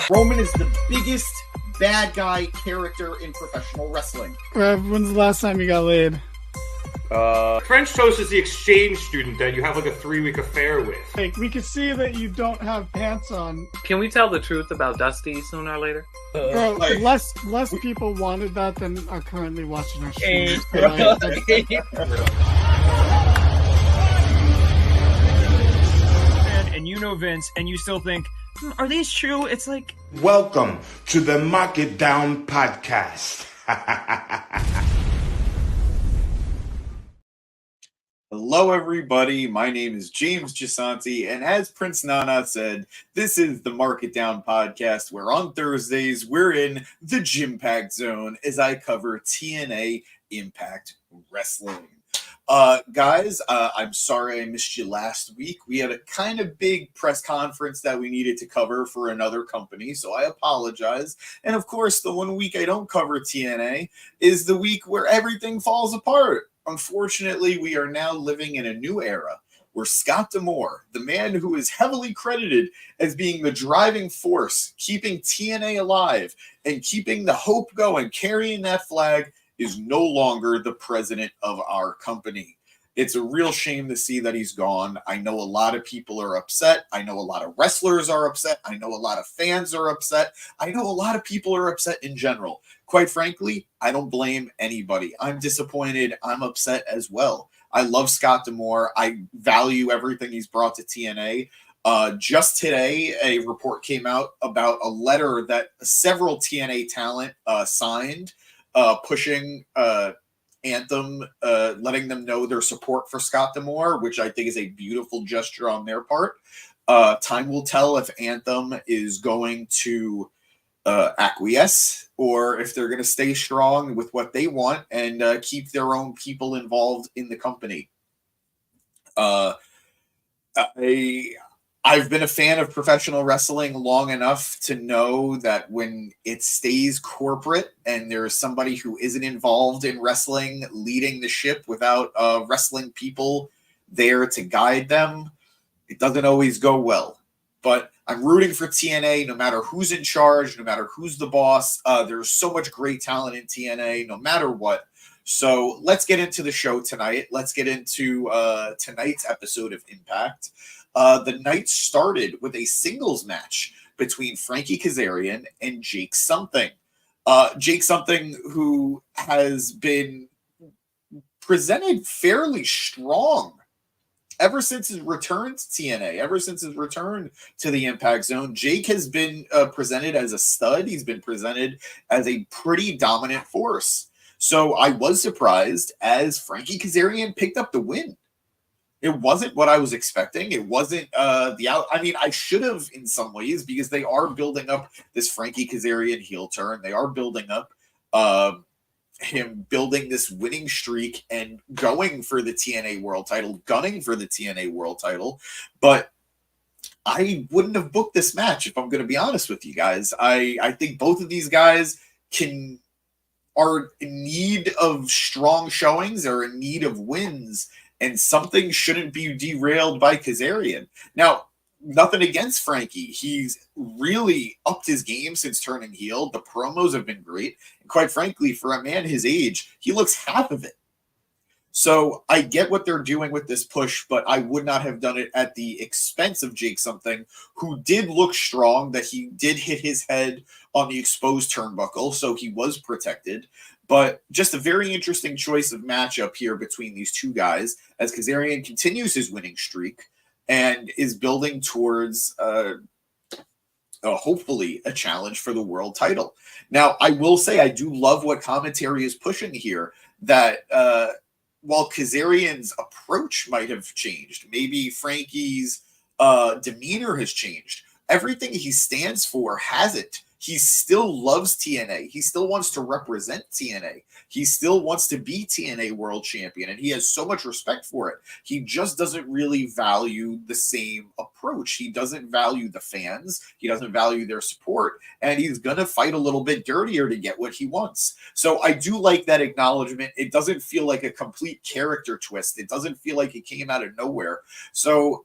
Roman is the biggest bad guy character in professional wrestling. When's the last time you got laid? French Toast is the exchange student that you have like a 3-week affair with. Like, we can see that you don't have pants on. Can we tell the truth about Dusty sooner or later? Less people wanted that than are currently watching our streams. And you know Vince, and you still think, are these true? It's like... Welcome to the Mark It Down podcast. Hello, everybody. My name is James Gisanti, and as Prince Nana said, this is the Mark It Down podcast, where on Thursdays we're in the Gym Pack Zone as I cover TNA Impact Wrestling. Guys, I'm sorry I missed you last week. We had a kind of big press conference that we needed to cover for another company, so I apologize. And of course, the 1 week I don't cover TNA is the week where everything falls apart. Unfortunately, we are now living in a new era where Scott D'Amore, the man who is heavily credited as being the driving force, keeping TNA alive and keeping the hope going, carrying that flag, is no longer the president of our company. It's a real shame to see that he's gone. I know a lot of people are upset. I know a lot of wrestlers are upset. I know a lot of fans are upset. I know a lot of people are upset in general. Quite frankly, I don't blame anybody. I'm disappointed. I'm upset as well. I love Scott D'Amore. I value everything he's brought to TNA. Just today, a report came out about a letter that several TNA talent signed, pushing Anthem, letting them know their support for Scott D'Amore, which I think is a beautiful gesture on their part. Time will tell if Anthem is going to acquiesce or if they're going to stay strong with what they want and keep their own people involved in the company. I've been a fan of professional wrestling long enough to know that when it stays corporate and there's somebody who isn't involved in wrestling leading the ship without wrestling people there to guide them, it doesn't always go well. But I'm rooting for TNA no matter who's in charge, no matter who's the boss. There's so much great talent in TNA no matter what. So let's get into the show tonight. Let's get into tonight's episode of Impact. The night started with a singles match between Frankie Kazarian and Jake Something. Jake Something, who has been presented fairly strong ever since his return to TNA, ever since his return to the Impact Zone. Jake has been presented as a stud. He's been presented as a pretty dominant force. So I was surprised as Frankie Kazarian picked up the win. It wasn't what I was expecting. It wasn't I mean, I should have in some ways, because they are building up this Frankie Kazarian heel turn. They are building up him building this winning streak and going for the TNA world title, gunning for the TNA world title. But I wouldn't have booked this match if I'm going to be honest with you guys. I think both of these guys are in need of strong showings, are in need of wins, and something shouldn't be derailed by Kazarian. Now, nothing against Frankie. He's really upped his game since turning heel. The promos have been great. And quite frankly, for a man his age, he looks half of it. So I get what they're doing with this push, but I would not have done it at the expense of Jake Something, who did look strong, that he did hit his head on the exposed turnbuckle, so he was protected. But just a very interesting choice of matchup here between these two guys as Kazarian continues his winning streak and is building towards hopefully a challenge for the world title. Now, I will say I do love what commentary is pushing here, that while Kazarian's approach might have changed, maybe Frankie's demeanor has changed, everything he stands for hasn't. He still loves TNA. He still wants to represent TNA. He still wants to be TNA world champion, and he has so much respect for it. He just doesn't really value the same approach. He doesn't value the fans. He doesn't value their support, and he's going to fight a little bit dirtier to get what he wants. So I do like that acknowledgement. It doesn't feel like a complete character twist. It doesn't feel like it came out of nowhere. So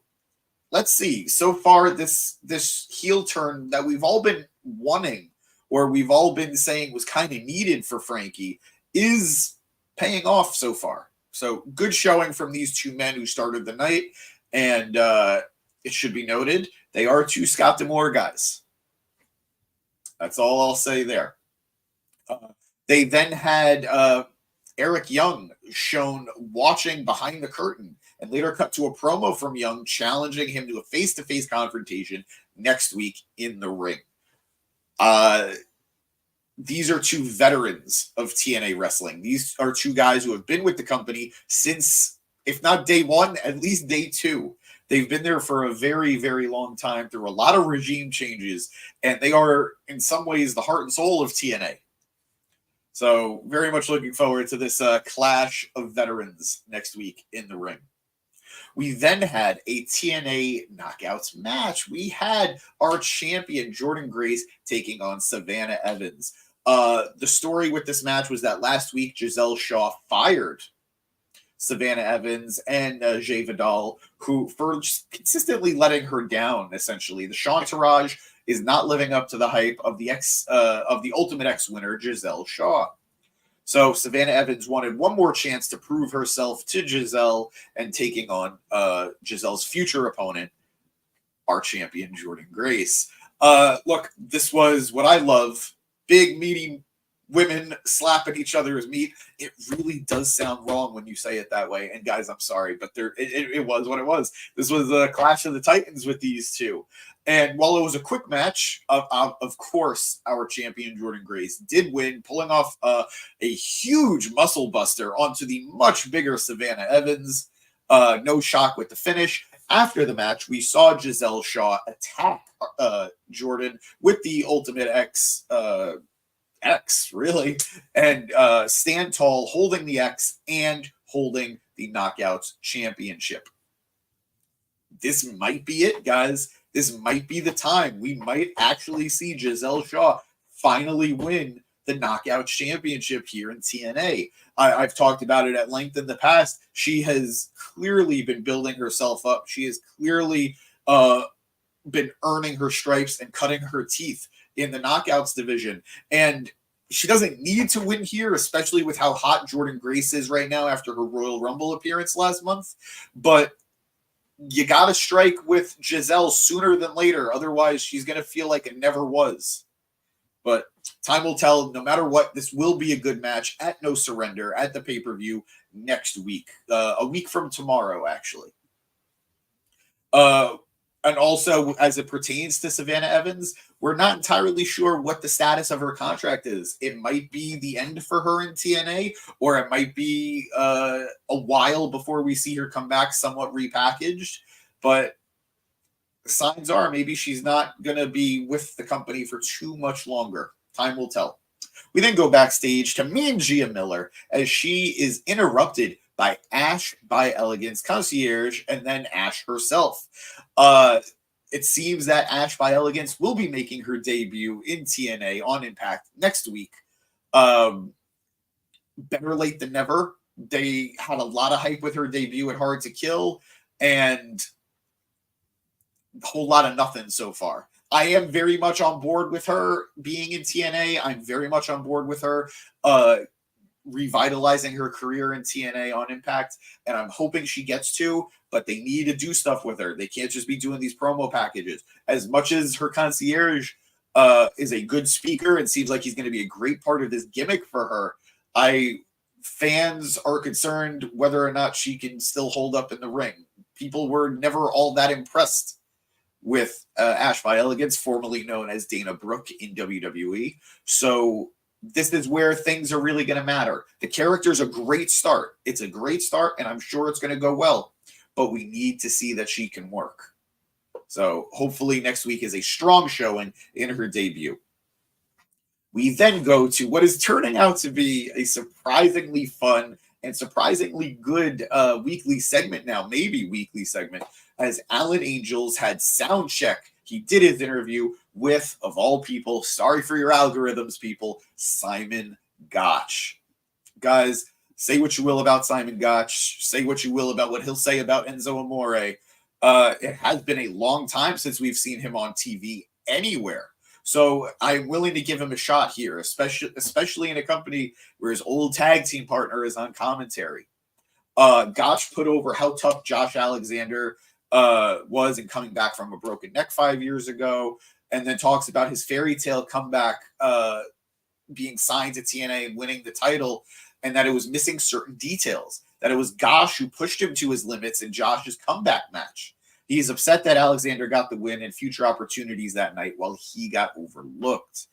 let's see. So far, this heel turn that we've all been wanting, or we've all been saying was kind of needed for Frankie, is paying off so far. So good showing from these two men who started the night, and it should be noted they are two Scott D'Amore guys. That's all I'll say there. They then had Eric Young shown watching behind the curtain, and later cut to a promo from Young challenging him to a face-to-face confrontation next week in the ring. These are two veterans of TNA wrestling. These are two guys who have been with the company since, if not day one, at least day two. They've been there for a very, very long time through a lot of regime changes, and they are, in some ways, the heart and soul of TNA. So very much looking forward to this clash of veterans next week in the ring. We then had a TNA Knockouts match. We had our champion, Jordan Grace, taking on Savannah Evans. The story with this match was that last week, Giselle Shaw fired Savannah Evans and Jay Vidal, who for just consistently letting her down, essentially. The Shantaraj is not living up to the hype of the Ultimate X winner, Giselle Shaw. So Savannah Evans wanted one more chance to prove herself to Giselle and taking on Giselle's future opponent, our champion, Jordan Grace. Look, this was what I love. Big, meaty women slapping each other's meat. It really does sound wrong when you say it that way. And guys, I'm sorry, but it was what it was. This was a clash of the Titans with these two. And while it was a quick match, of course, our champion Jordan Grace did win, pulling off a huge muscle buster onto the much bigger Savannah Evans. No shock with the finish. After the match, we saw Giselle Shaw attack Jordan with the Ultimate X, really, and stand tall, holding the X and holding the Knockouts Championship. This might be it, guys. This might be the time. We might actually see Giselle Shaw finally win the Knockouts Championship here in TNA. I've talked about it at length in the past. She has clearly been building herself up. She has clearly been earning her stripes and cutting her teeth in the Knockouts division. And she doesn't need to win here, especially with how hot Jordan Grace is right now after her Royal Rumble appearance last month. But you got to strike with Giselle sooner than later. Otherwise, she's going to feel like it never was. But time will tell. No matter what, this will be a good match at No Surrender at the pay-per-view next week. A week from tomorrow, actually. And also, as it pertains to Savannah Evans, we're not entirely sure what the status of her contract is. It might be the end for her in TNA, or it might be a while before we see her come back somewhat repackaged. But signs are maybe she's not going to be with the company for too much longer. Time will tell. We then go backstage to Mean Gia Miller as she is interrupted by Ash by Elegance Concierge and then Ash herself. It seems that Ash by Elegance will be making her debut in TNA on Impact next week. Better late than never. They had a lot of hype with her debut at Hard to Kill, and a whole lot of nothing so far. I am very much on board with her being in TNA. I'm very much on board with her revitalizing her career in TNA on Impact, and I'm hoping she gets to, but they need to do stuff with her. They can't just be doing these promo packages. As much as her concierge is a good speaker and seems like he's going to be a great part of this gimmick for her, fans are concerned whether or not she can still hold up in the ring. People were never all that impressed with Ash by Elegance, formerly known as Dana Brooke in WWE. So this is where things are really going to matter. The character's a great start. It's a great start, and I'm sure it's going to go well. But we need to see that she can work. So hopefully next week is a strong showing in her debut. We then go to what is turning out to be a surprisingly fun and surprisingly good weekly segment now, maybe weekly segment, as Alan Angels had sound check. He did his interview with, of all people, sorry for your algorithms, people, Simon Gotch. Guys, say what you will about Simon Gotch. Say what you will about what he'll say about Enzo Amore. It has been a long time since we've seen him on TV anywhere. So I'm willing to give him a shot here, especially in a company where his old tag team partner is on commentary. Gotch put over how tough Josh Alexander was in coming back from a broken neck 5 years ago, and then talks about his fairy tale comeback being signed to TNA and winning the title, and that it was missing certain details, that it was Gotch who pushed him to his limits in Josh's comeback match. He's upset that Alexander got the win and future opportunities that night while he got overlooked.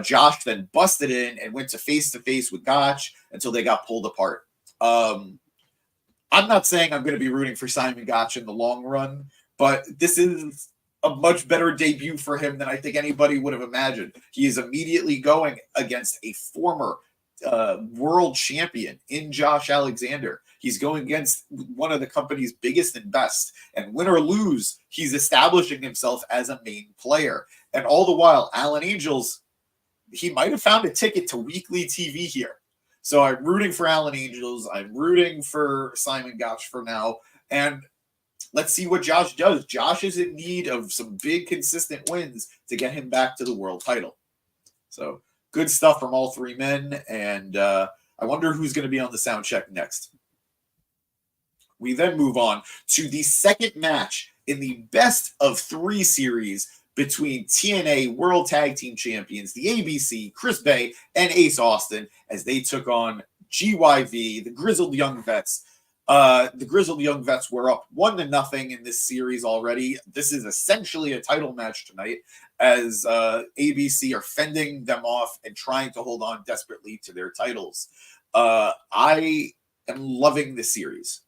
Josh then busted in and went to face with Gotch until they got pulled apart. I'm not saying I'm going to be rooting for Simon Gotch in the long run, but this is a much better debut for him than I think anybody would have imagined. He is immediately going against a former world champion in Josh Alexander. He's going against one of the company's biggest and best. And win or lose, he's establishing himself as a main player. And all the while, Alan Angels, he might have found a ticket to weekly TV here. So I'm rooting for Alan Angels. I'm rooting for Simon Gotch for now. And let's see what Josh does. Josh is in need of some big, consistent wins to get him back to the world title. So good stuff from all three men. And I wonder who's going to be on the sound check next. We then move on to the second match in the best of three series between TNA World Tag Team Champions, the ABC, Chris Bay, and Ace Austin, as they took on GYV, the Grizzled Young Vets. The Grizzled Young Vets were up 1-0 in this series already. This is essentially a title match tonight, as ABC are fending them off and trying to hold on desperately to their titles. I am loving this series.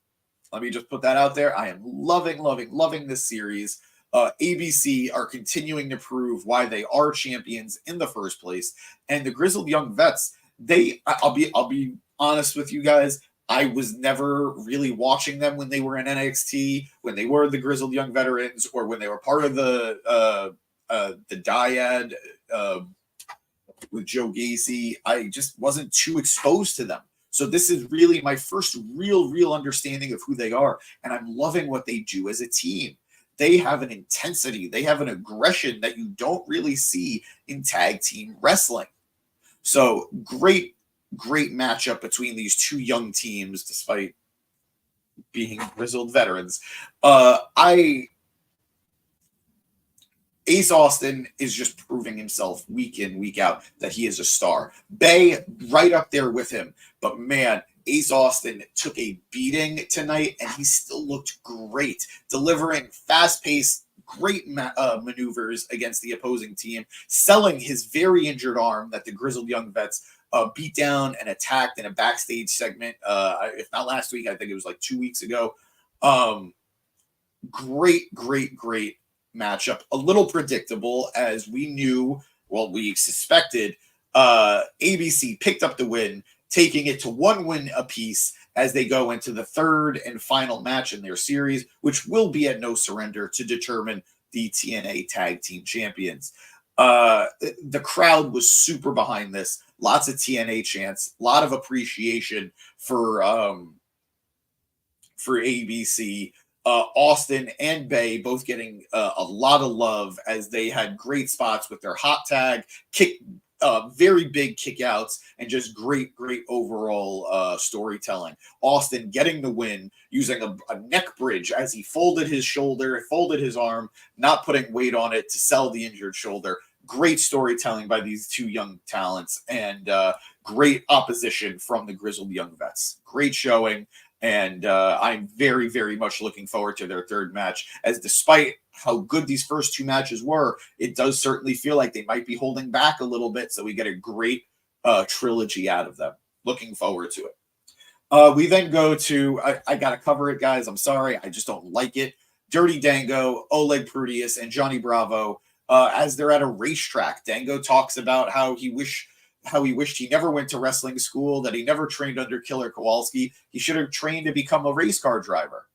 Let me just put that out there. I am loving this series. ABC are continuing to prove why they are champions in the first place. And the Grizzled Young Vets, I'll be honest with you guys, I was never really watching them when they were in NXT, when they were the Grizzled Young Veterans, or when they were part of the dyad with Joe Gacy. I just wasn't too exposed to them. So this is really my first real understanding of who they are. And I'm loving what they do as a team. They have an intensity. They have an aggression that you don't really see in tag team wrestling. So great matchup between these two young teams, despite being grizzled veterans. Ace Austin is just proving himself week in, week out that he is a star. Bay right up there with him. But man, Ace Austin took a beating tonight, and he still looked great, delivering fast-paced, great maneuvers against the opposing team, selling his very injured arm that the Grizzled Young Vets beat down and attacked in a backstage segment. If not last week, I think it was like 2 weeks ago. Great matchup. A little predictable, as we knew, well, we suspected ABC picked up the win, taking it to 1 win apiece as they go into the third and final match in their series, which will be at No Surrender to determine the TNA Tag Team Champions. The crowd was super behind this. Lots of TNA chants, a lot of appreciation for ABC. Austin and Bay both getting a lot of love as they had great spots with their hot tag, very big kickouts, and just great overall storytelling. Austin getting the win using a neck bridge as he folded his shoulder, folded his arm, not putting weight on it to sell the injured shoulder. Great storytelling by these two young talents, and great opposition from the Grizzled Young Vets. Great showing. And I'm very much looking forward to their third match, as despite how good these first two matches were, it does certainly feel like they might be holding back a little bit, so we get a great trilogy out of them. Looking forward to it. We then go to, I got to cover it, guys. I'm sorry. I just don't like it. Dirty Dango, Oleg Prudius, and Johnny Bravo, as they're at a racetrack. Dango talks about how he wished he never went to wrestling school, that he never trained under Killer Kowalski. He should have trained to become a race car driver.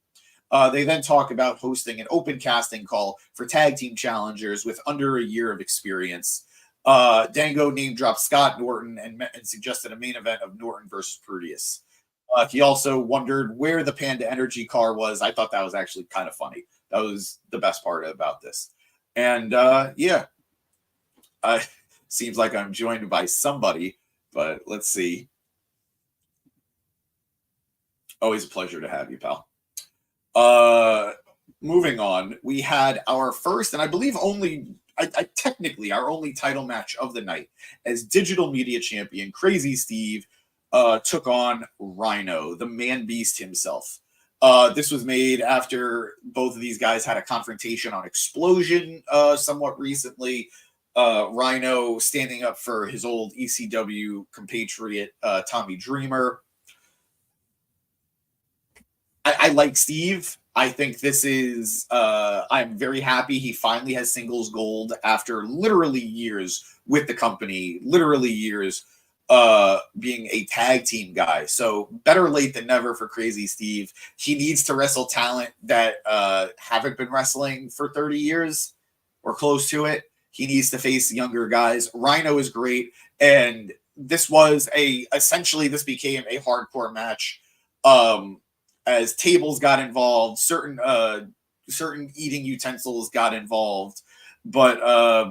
They then talk about hosting an open casting call for tag team challengers with under a year of experience. Dango name dropped Scott Norton and suggested a main event of Norton versus Prudius. He also wondered where the Panda Energy car was. I thought that was actually kind of funny. That was the best part about this. And seems like I'm joined by somebody, but let's see. Always a pleasure to have you, pal. Moving on, we had our first, and I believe technically our only title match of the night, as Digital Media Champion Crazy Steve took on Rhino, the man beast himself. This was made after both of these guys had a confrontation on Explosion somewhat recently. Rhino standing up for his old ECW compatriot, Tommy Dreamer. I like Steve. I think this is, I'm very happy he finally has singles gold after literally years with the company, literally years being a tag team guy. So better late than never for Crazy Steve. He needs to wrestle talent that haven't been wrestling for 30 years or close to it. He needs to face younger guys. Rhino is great. And this essentially this became a hardcore match. As tables got involved, certain eating utensils got involved, but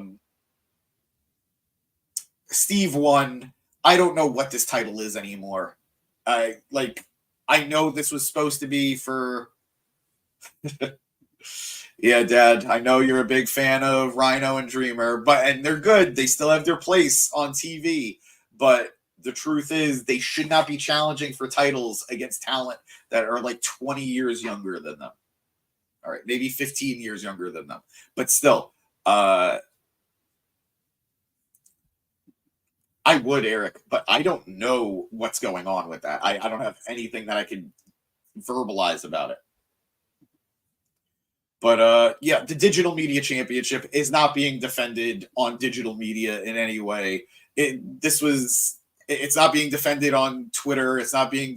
Steve won. I don't know what this title is anymore. I know this was supposed to be for yeah, Dad, I know you're a big fan of Rhino and Dreamer, and they're good. They still have their place on TV, but the truth is they should not be challenging for titles against talent that are like 20 years younger than them. All right, maybe 15 years younger than them. But still, I would, Eric, but I don't know what's going on with that. I don't have anything that I can verbalize about it. But yeah, the Digital Media Championship is not being defended on digital media in any way. It's not being defended on Twitter. It's not being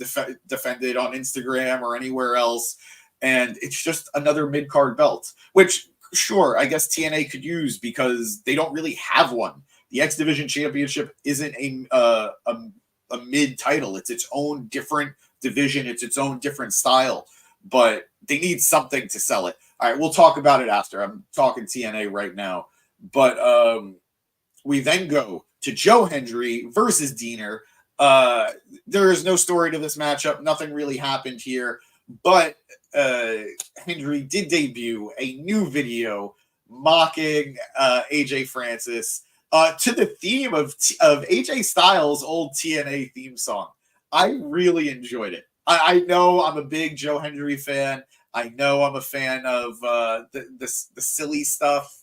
defended on Instagram or anywhere else. And it's just another mid-card belt, which, sure, I guess TNA could use because they don't really have one. The X Division Championship isn't a mid title. It's its own different division. It's its own different style. But they need something to sell it. All right, we'll talk about it after. I'm talking TNA right now. But we then go to Joe Hendry versus Diener. There is no story to this matchup. Nothing really happened here. But Hendry did debut a new video mocking AJ Francis to the theme of AJ Styles' old TNA theme song. I really enjoyed it. I know I'm a big Joe Hendry fan. I know I'm a fan of the silly stuff,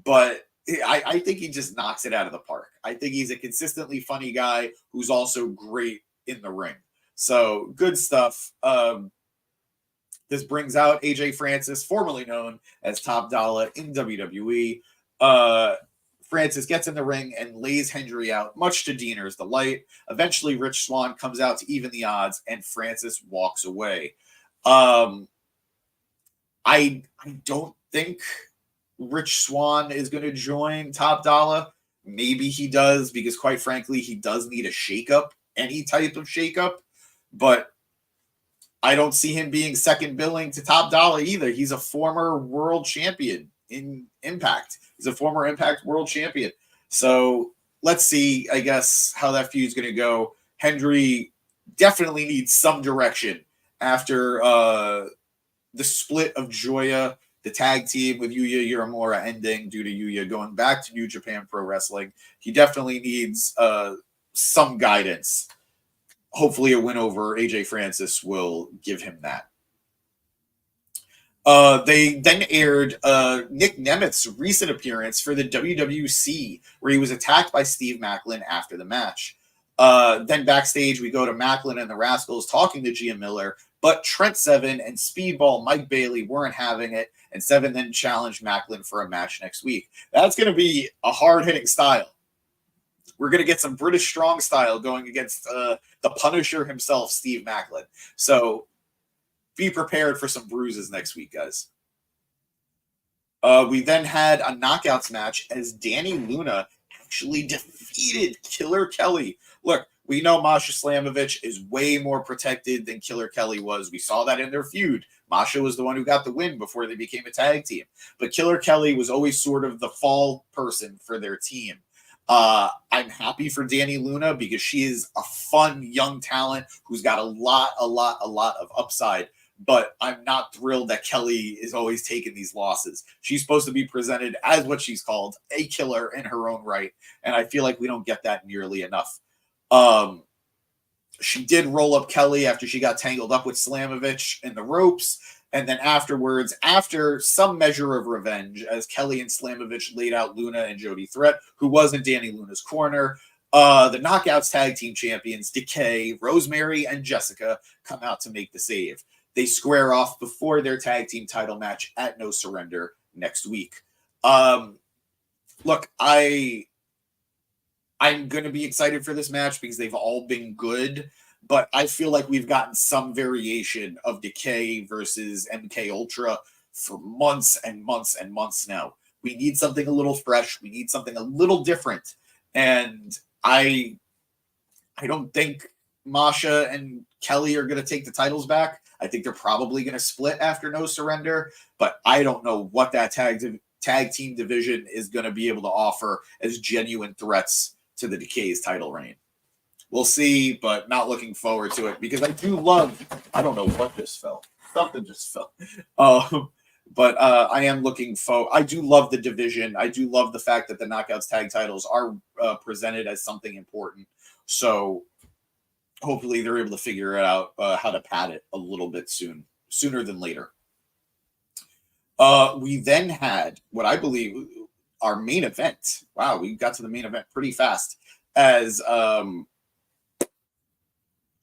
but I think he just knocks it out of the park. I think he's a consistently funny guy who's also great in the ring. So good stuff. This brings out AJ Francis, formerly known as Top Dollar in WWE. Francis gets in the ring and lays Hendry out, much to Diener's delight. Eventually, Rich Swann comes out to even the odds, and Francis walks away. I don't think Rich Swann is going to join Top Dollar. Maybe he does, because quite frankly, he does need a shakeup, any type of shakeup. But I don't see him being second billing to Top Dollar either. He's a former world champion in Impact. He's a former Impact world champion. So let's see, I guess, how that feud's going to go. Hendry definitely needs some direction after the split of Joya, the tag team with Yuya Uemura ending due to Yuya going back to New Japan Pro Wrestling. He definitely needs some guidance. Hopefully a win over AJ Francis will give him that. They then aired Nick Nemeth's recent appearance for the WWC, where he was attacked by Steve Macklin after the match. Then backstage, we go to Macklin and the Rascals talking to Gia Miller, but Trent Seven and Speedball Mike Bailey weren't having it, and Seven then challenged Macklin for a match next week. That's going to be a hard-hitting style. We're going to get some British strong style going against the Punisher himself, Steve Macklin. So be prepared for some bruises next week, guys. We then had a knockouts match as Danny Luna actually defeated Killer Kelly. Look, We know Masha Slamovich is way more protected than Killer Kelly was. We saw that in their feud. Masha was the one who got the win before they became a tag team. But Killer Kelly was always sort of the fall person for their team. I'm happy for Danny Luna because she is a fun young talent who's got a lot of upside. But I'm not thrilled that Kelly is always taking these losses. She's supposed to be presented as what she's called, a killer in her own right. And I feel like we don't get that nearly enough. She did roll up Kelly after she got tangled up with Slamovich in the ropes. And then afterwards, after some measure of revenge, as Kelly and Slamovich laid out Luna and Jody Threat, who was in Danny Luna's corner, the Knockouts Tag Team Champions, Decay, Rosemary, and Jessica come out to make the save. They square off before their tag team title match at No Surrender next week. Look, I'm going to be excited for this match because they've all been good, but I feel like we've gotten some variation of Decay versus MK Ultra for months and months and months now. We need something a little fresh. We need something a little different. And I don't think Masha and Kelly are going to take the titles back. I think they're probably going to split after No Surrender, but I don't know what that tag team division is going to be able to offer as genuine threats to the Decay's title reign. We'll see, but not looking forward to it because I do love, I don't know what just fell. Something just fell. But I am looking for, I do love the division. I do love the fact that the Knockouts tag titles are presented as something important. So hopefully they're able to figure out how to pad it a little bit sooner than later. We then had what I believe our main event. Wow, we got to the main event pretty fast as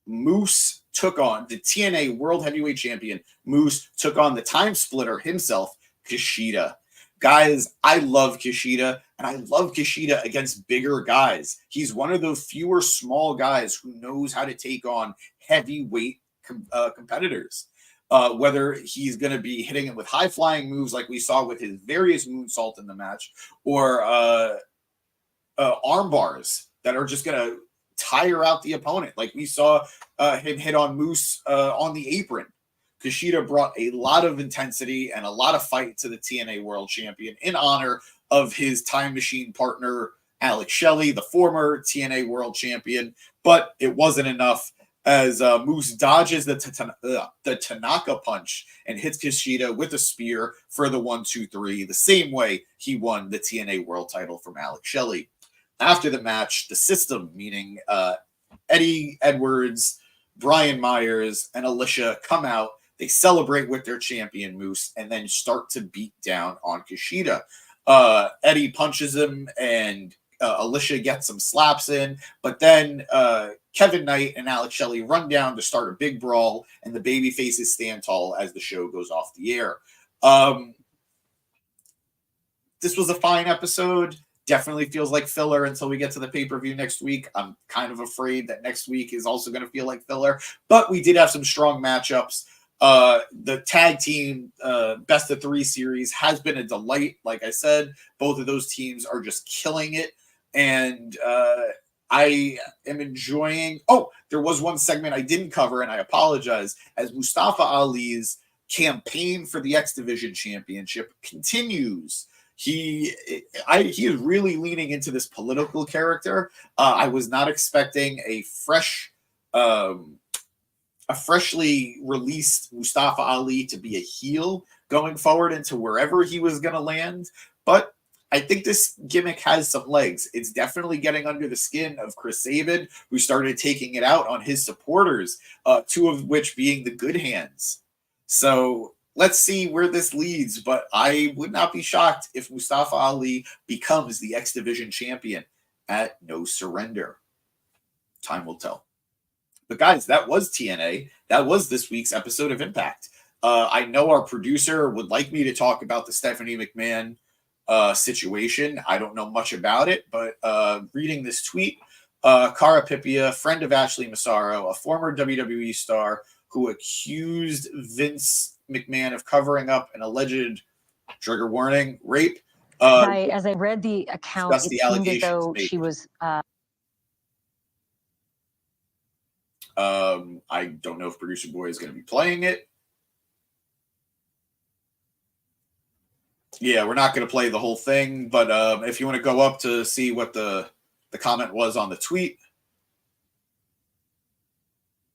Moose took on the TNA World Heavyweight Champion. Moose took on the Time Splitter himself, Kushida. Guys, I love Kushida, and I love Kushida against bigger guys. He's one of those fewer small guys who knows how to take on heavyweight competitors. Whether he's going to be hitting it with high-flying moves like we saw with his various moonsault in the match, or arm bars that are just going to tire out the opponent. Like we saw him hit on Moose on the apron. Kushida brought a lot of intensity and a lot of fight to the TNA World Champion in honor of his Time Machine partner, Alex Shelley, the former TNA World Champion. But it wasn't enough as Moose dodges the Tanaka punch and hits Kushida with a spear for the 1-2-3, the same way he won the TNA World title from Alex Shelley. After the match, the system, meaning Eddie Edwards, Brian Myers, and Alicia come out. They celebrate with their champion, Moose, and then start to beat down on Kushida. Eddie punches him, and Alicia gets some slaps in. But then Kevin Knight and Alex Shelley run down to start a big brawl, and the baby faces stand tall as the show goes off the air. This was a fine episode. Definitely feels like filler until we get to the pay-per-view next week. I'm kind of afraid that next week is also going to feel like filler. But we did have some strong matchups. The tag team best of 3 series has been a delight. Like I said, both of those teams are just killing it. And I am enjoying... Oh, there was one segment I didn't cover, and I apologize. As Mustafa Ali's campaign for the X Division Championship continues... He is really leaning into this political character. I was not expecting a freshly released Mustafa Ali to be a heel going forward into wherever he was going to land. But I think this gimmick has some legs. It's definitely getting under the skin of Chris Sabin, who started taking it out on his supporters, 2 of which being the Good Hands. So let's see where this leads, but I would not be shocked if Mustafa Ali becomes the X Division champion at No Surrender. Time will tell. But guys, that was TNA. That was this week's episode of Impact. I know our producer would like me to talk about the Stephanie McMahon situation. I don't know much about it, but reading this tweet, Cara Pipia, friend of Ashley Massaro, a former WWE star who accused Vince McMahon of covering up an alleged, trigger warning, rape. As I read the account, it seemed as though she was I don't know if Producer Boy is going to be playing it. Yeah, we're not going to play the whole thing, but if you want to go up to see what the comment was on the tweet.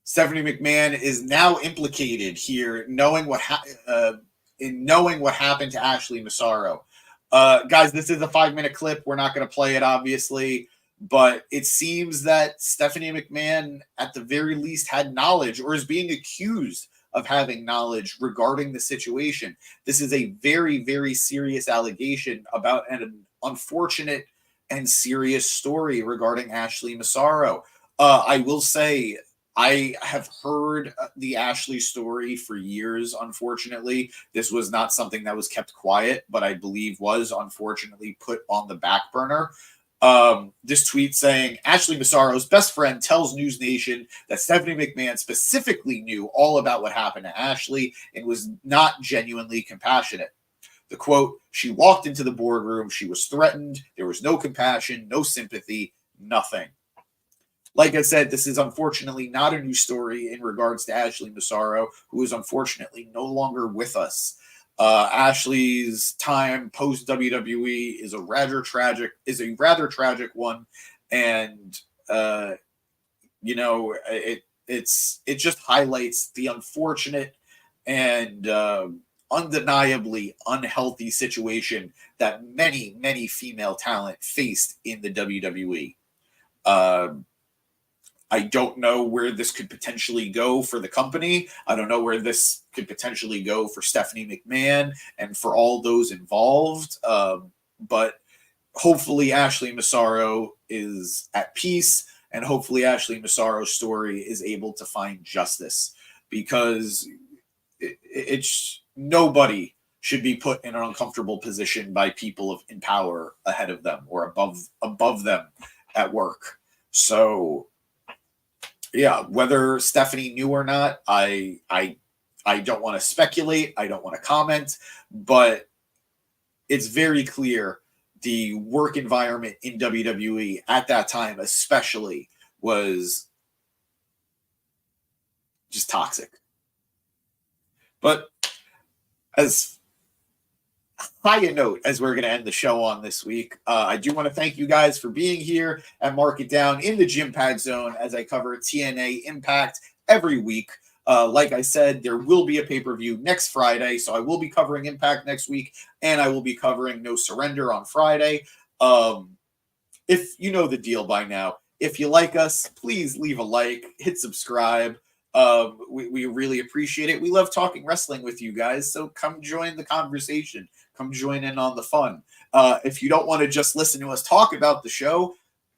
Stephanie McMahon is now implicated here, knowing what happened to Ashley Massaro. Guys, this is a 5-minute clip. We're not going to play it, obviously, but it seems that Stephanie McMahon, at the very least, had knowledge or is being accused of having knowledge regarding the situation. This is a very, very serious allegation about an unfortunate and serious story regarding Ashley Massaro. I will say, I have heard the Ashley story for years, unfortunately. This was not something that was kept quiet, but I believe was unfortunately put on the back burner. This tweet saying, Ashley Massaro's best friend tells News Nation that Stephanie McMahon specifically knew all about what happened to Ashley and was not genuinely compassionate. The quote, she walked into the boardroom, she was threatened, there was no compassion, no sympathy, nothing. Like I said, this is unfortunately not a new story in regards to Ashley Massaro, who is unfortunately no longer with us. Ashley's time post WWE is a rather tragic one, and it just highlights the unfortunate and undeniably unhealthy situation that many female talent faced in the WWE. I don't know where this could potentially go for the company. I don't know where this could potentially go for Stephanie McMahon and for all those involved. But hopefully Ashley Massaro is at peace, and hopefully Ashley Massaro's story is able to find justice, because it's nobody should be put in an uncomfortable position by people in power ahead of them or above them at work. So yeah, whether Stephanie knew or not, I don't want to speculate. I don't want to comment, but it's very clear the work environment in WWE at that time, especially, was just toxic. But as high a note as we're going to end the show on this week, I do want to thank you guys for being here at Mark It Down in the Gym Pad Zone as I cover TNA Impact every week. Like I said, there will be a pay-per-view next Friday, so I will be covering Impact next week, and I will be covering No Surrender on Friday. If you know the deal by now, if you like us, please leave a like, hit subscribe. We really appreciate it. We love talking wrestling with you guys, so come join the conversation. Come join in on the fun. If you don't want to just listen to us talk about the show,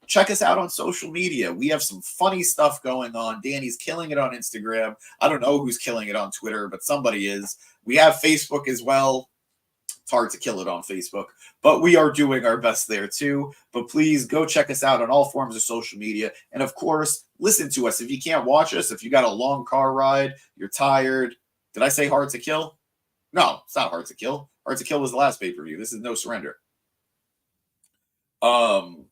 check us out on social media. We have some funny stuff going on. Danny's killing it on Instagram. I don't know who's killing it on Twitter, but somebody is. We have Facebook as well. It's hard to kill it on Facebook, but we are doing our best there too. But please go check us out on all forms of social media. And of course, listen to us. If you can't watch us, if you got a long car ride, you're tired. Did I say Hard to Kill? No, it's not Hard to Kill. Hard to Kill was the last pay-per-view. This is No Surrender. Oh,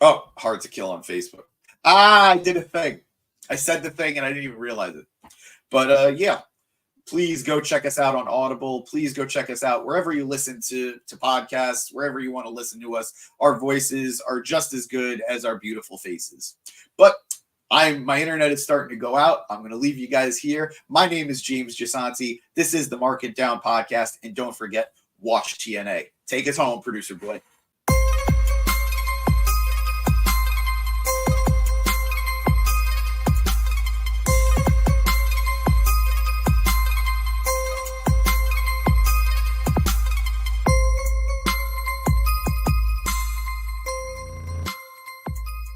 Hard to Kill on Facebook. I did a thing. I said the thing and I didn't even realize it. But yeah, please go check us out on Audible. Please go check us out wherever you listen to podcasts, wherever you want to listen to us. Our voices are just as good as our beautiful faces. But my internet is starting to go out. I'm going to leave you guys here. My name is James Gisanti. This is the Mark It Down podcast. And don't forget, watch TNA. Take us home, Producer Boy.